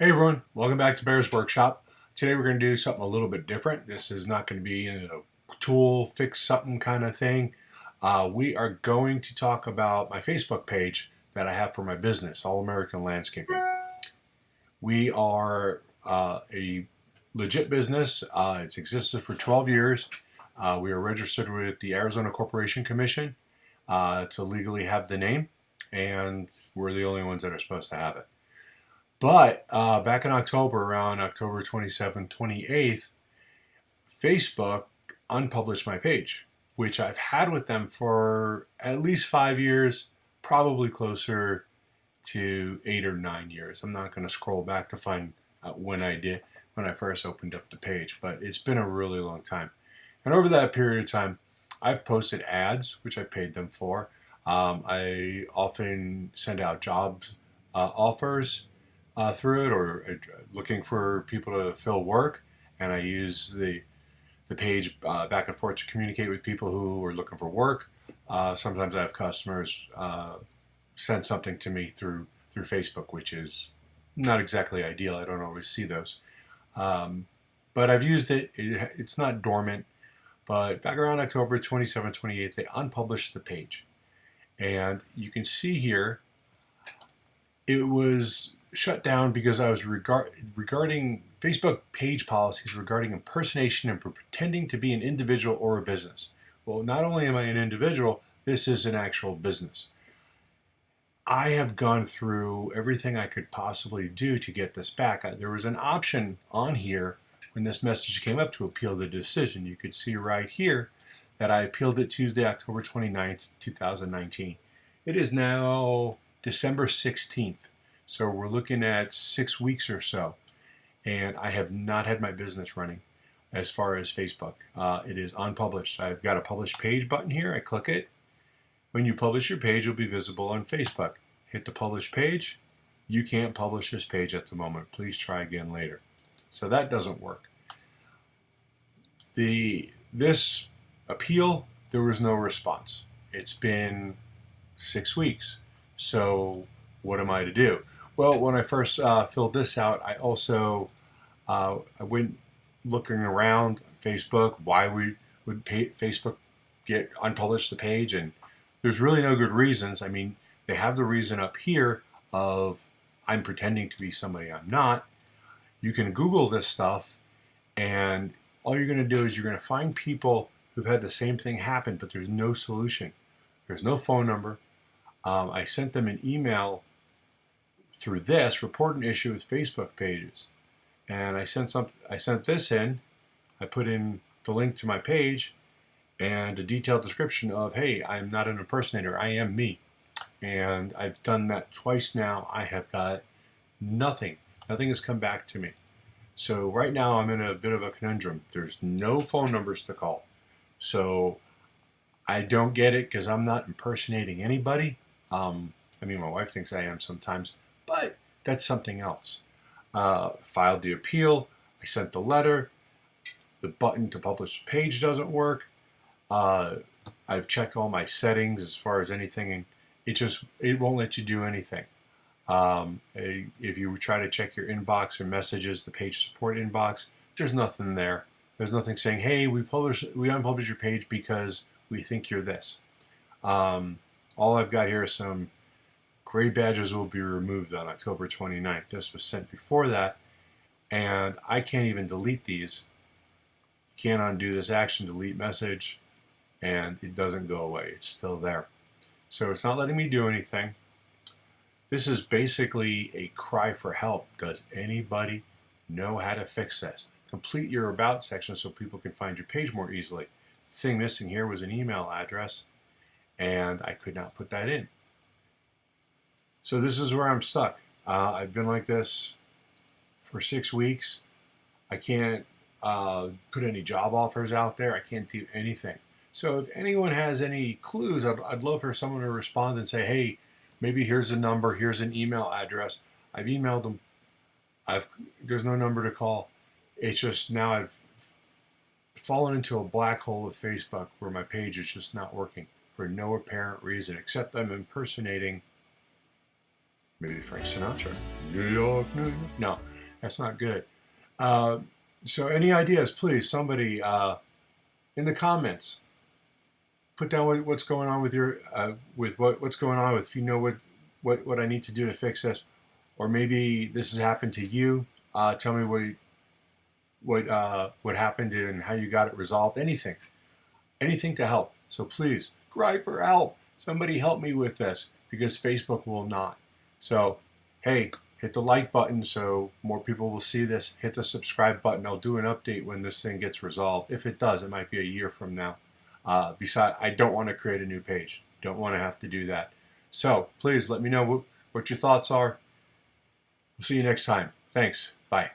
Hey everyone, welcome back to Bear's Workshop. Today we're going to do something a little bit different. This is not going to be a tool, fix something kind of thing. We are going to talk about my Facebook page that I have for my business, All American Landscaping. We are a legit business. It's existed for 12 years. We are registered with the Arizona Corporation Commission to legally have the name, and we're the only ones that are supposed to have it. But back in October, around October 27th, 28th, Facebook unpublished my page, which I've had with them for at least 5 years, probably closer to 8 or 9 years. I'm not going to scroll back to find out when I first opened up the page, but it's been a really long time. And over that period of time, I've posted ads, which I paid them for. I often send out job offers through it, or looking for people to fill work, and I use the page back and forth to communicate with people who are looking for work. Sometimes I have customers send something to me through Facebook, which is not exactly ideal. I don't always see those, but I've used it. It's not dormant. But back around October 27th, 28th, they unpublished the page, and you can see here it was shut down because I was regarding Facebook page policies regarding impersonation and pretending to be an individual or a business. Well, not only am I an individual, this is an actual business. I have gone through everything I could possibly do to get this back. There was an option on here when this message came up to appeal the decision. You could see right here that I appealed it Tuesday, October 29th, 2019. It is now December 16th. So we're looking at 6 weeks or so, and I have not had my business running as far as Facebook. It is unpublished. I've got a publish page button here. I click it. When you publish your page, you'll be visible on Facebook. Hit the publish page. You can't publish this page at the moment. Please try again later. So that doesn't work. This appeal, there was no response. It's been 6 weeks. So what am I to do? Well, when I first filled this out, I also I went looking around Facebook. Why would Facebook get unpublished the page? And there's really no good reasons. I mean, they have the reason up here of I'm pretending to be somebody I'm not. You can Google this stuff, and all you're going to do is you're going to find people who've had the same thing happen, but there's no solution. There's no phone number. I sent them an email through this, report an issue with Facebook pages, and I sent this in. I put in the link to my page and a detailed description of, hey, I'm not an impersonator, I am me. And I've done that twice now. I have got nothing has come back to me. So right now I'm in a bit of a conundrum. There's no phone numbers to call, so I don't get it because I'm not impersonating anybody. I mean, my wife thinks I am sometimes, but that's something else. Filed the appeal. I sent the letter. The button to publish the page doesn't work. I've checked all my settings as far as anything, and it won't let you do anything. If you try to check your inbox or messages, the page support inbox, there's nothing there. There's nothing saying, hey, we unpublished your page because we think you're this. All I've got here is some grade badges will be removed on October 29th. This was sent before that, and I can't even delete these. You can't undo this action, delete message, and it doesn't go away. It's still there. So it's not letting me do anything. This is basically a cry for help. Does anybody know how to fix this? Complete your about section so people can find your page more easily. The thing missing here was an email address, and I could not put that in. So this is where I'm stuck. I've been like this for 6 weeks. I can't put any job offers out there. I can't do anything. So if anyone has any clues, I'd love for someone to respond and say, hey, maybe here's a number, here's an email address. I've emailed them. There's no number to call. It's just now I've fallen into a black hole of Facebook where my page is just not working for no apparent reason, except I'm impersonating maybe Frank Sinatra. New York, New York. No, That's not good. Uh, so any ideas, please, somebody in the comments, put down what's going on with your what's going on with, if you know what I need to do to fix this, or maybe this has happened to you. Tell me what happened and how you got it resolved. Anything to help. So please cry for help. Somebody help me with this, because Facebook will not. So hey, hit the like button so more people will see this. Hit the subscribe button. I'll do an update when this thing gets resolved. If it does, it might be a year from now. Besides, I don't want to create a new page. Don't want to have to do that. So please let me know what your thoughts are. We'll see you next time. Thanks. Bye.